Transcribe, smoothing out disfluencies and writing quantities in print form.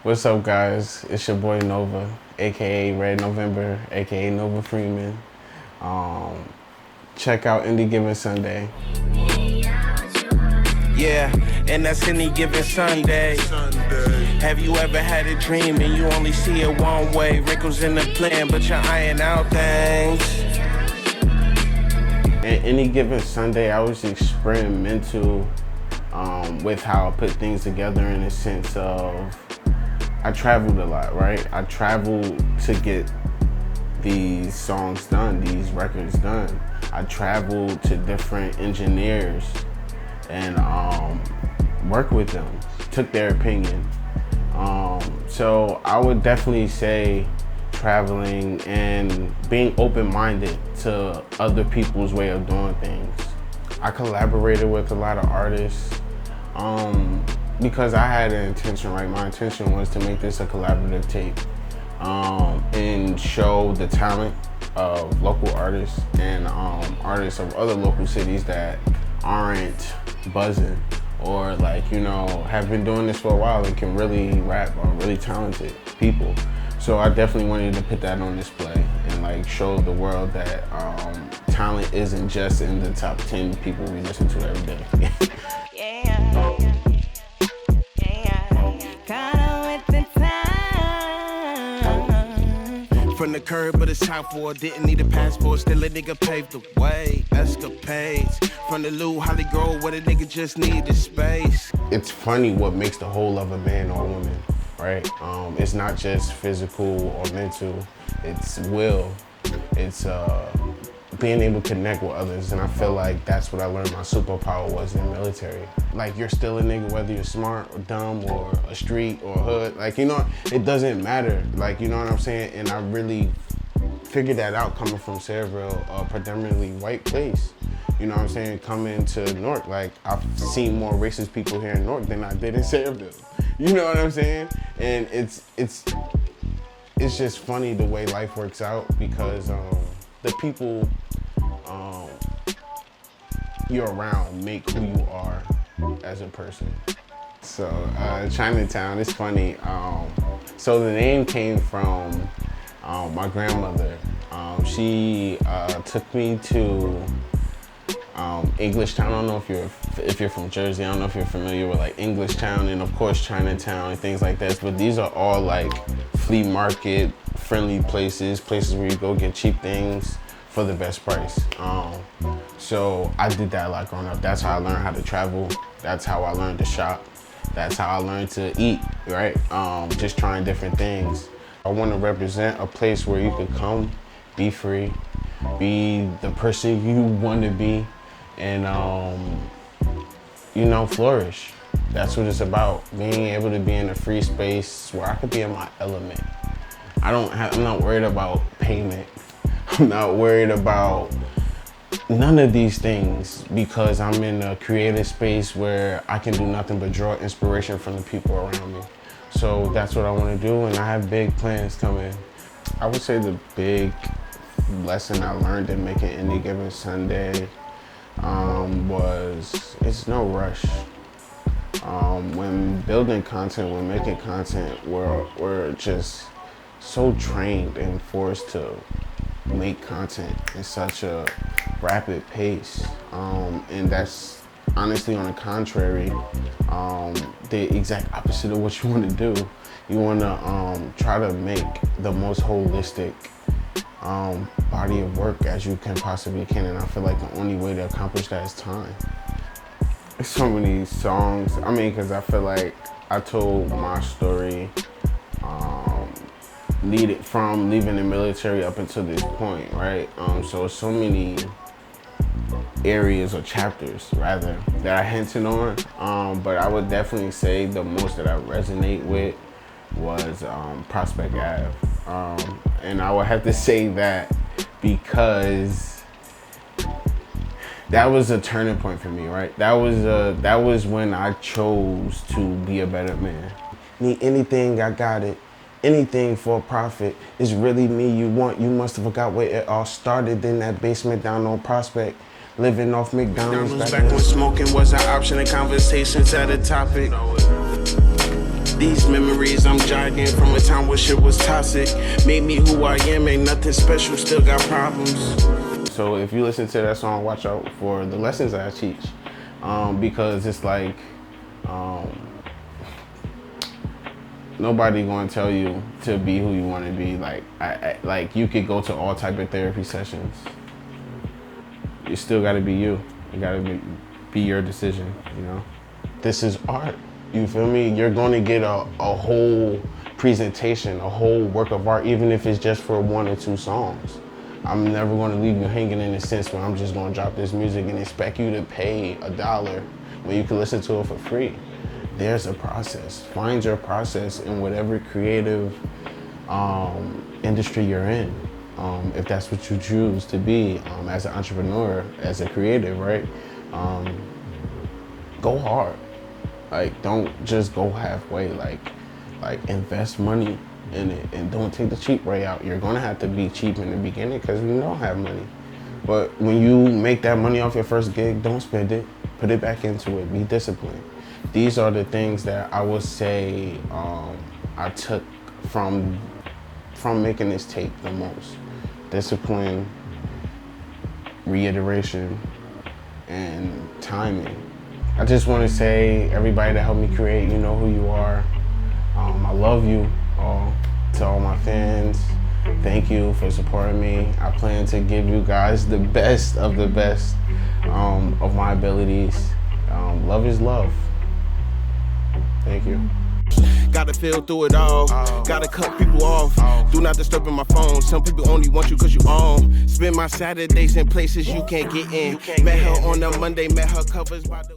What's up, guys? It's your boy Nova, aka Red November, aka Nova Freeman. Check out Any Given Sunday. Yeah, and that's any given Sunday. Have you ever had a dream and you only see it one way? Wrinkles in the plan, but you're iron out things. And Any Given Sunday, I was experimental with how I put things together in a sense of I traveled a lot, right? I traveled to get these songs done, these records done. I traveled to different engineers and worked with them, took their opinion. So I would definitely say traveling and being open-minded to other people's way of doing things. I collaborated with a lot of artists because I had an intention, right? My intention was to make this a collaborative tape and show the talent of local artists and artists of other local cities that aren't buzzing or have been doing this for a while and can really rap, are really talented people. So I definitely wanted to put that on display and show the world that talent isn't just in the top 10 people we listen to every day. From the curb, but it's time for it. Didn't need a passport, still a nigga paved the way. Escapades from the Lou Holly Grove, where the nigga just needed space. It's funny what makes the whole of a man or woman, right? It's not just physical or mental, it's will. It's being able to connect with others, and I feel like that's what I learned my superpower was in the military. You're still a nigga whether you're smart or dumb or a street or a hood, it doesn't matter, you know what I'm saying? And I really figured that out coming from Sayreville, a predominantly white place. You know what I'm saying? Coming to Newark, I've seen more racist people here in Newark than I did in Sayreville. You know what I'm saying? And it's just funny the way life works out because the people you're around make who you are as a person. So Chinatown, it's funny. So the name came from my grandmother. She took me to Englishtown. I don't know if you're from Jersey. I don't know if you're familiar with Englishtown and of course Chinatown and things like that. But these are all flea market friendly places where you go get cheap things for the best price. So I did that a lot growing up. That's how I learned how to travel. That's how I learned to shop. That's how I learned to eat, right? Just trying different things. I want to represent a place where you could come, be free, be the person you want to be, and flourish. That's what it's about. Being able to be in a free space where I could be in my element. I'm not worried about payment. I'm not worried about none of these things because I'm in a creative space where I can do nothing but draw inspiration from the people around me. So that's what I want to do, and I have big plans coming. I would say the big lesson I learned in making Any Given Sunday was it's no rush. When building content, when making content, we're just so trained and forced to make content in such a rapid pace, and that's honestly on the contrary, the exact opposite of what you want to do. You want to try to make the most holistic body of work as you can possibly can, and I feel like the only way to accomplish that is time. There's so many songs, because I feel like I told my story from leaving the military up until this point, right? So many areas or chapters rather that I hinted on, but I would definitely say the most that I resonate with was Prospect Ave, and I would have to say that because that was a turning point for me, right? That was when I chose to be a better man. Need anything, I got it. Anything for a profit. Is really me you want. You must have forgot where it all started in that basement down on Prospect. Living off McDonald's. Back when smoking was an option and conversations at a topic. These memories I'm jogging from a time where shit was toxic. Made me who I am, ain't nothing special, still got problems. So if you listen to that song, watch out for the lessons that I teach. Because it's like, nobody gonna tell you to be who you wanna be. Like you could go to all type of therapy sessions. You still gotta be you. You gotta be your decision, you know? This is art, you feel me? You're gonna get a whole presentation, a whole work of art, even if it's just for 1 or 2 songs. I'm never gonna leave you hanging in a sense where I'm just gonna drop this music and expect you to pay $1 when you can listen to it for free. There's a process. Find your process in whatever creative industry you're in. If that's what you choose to be as an entrepreneur, as a creative, right? Go hard. Like, don't just go halfway. Like invest money in it and don't take the cheap way out. You're gonna have to be cheap in the beginning because we don't have money. But when you make that money off your first gig, don't spend it. Put it back into it. Be disciplined. These are the things that I would say I took from making this tape the most. Discipline, reiteration, and timing. I just want to say, everybody that helped me create, you know who you are. I love you all. To all my fans, thank you for supporting me. I plan to give you guys the best of the best of my abilities. Love is love. Thank you. Gotta feel through it all. Gotta cut people off. Do not disturb my phone. Some people only want you cause you own. Spend my Saturdays in places you can't get in. Met her on a Monday, met her covers by the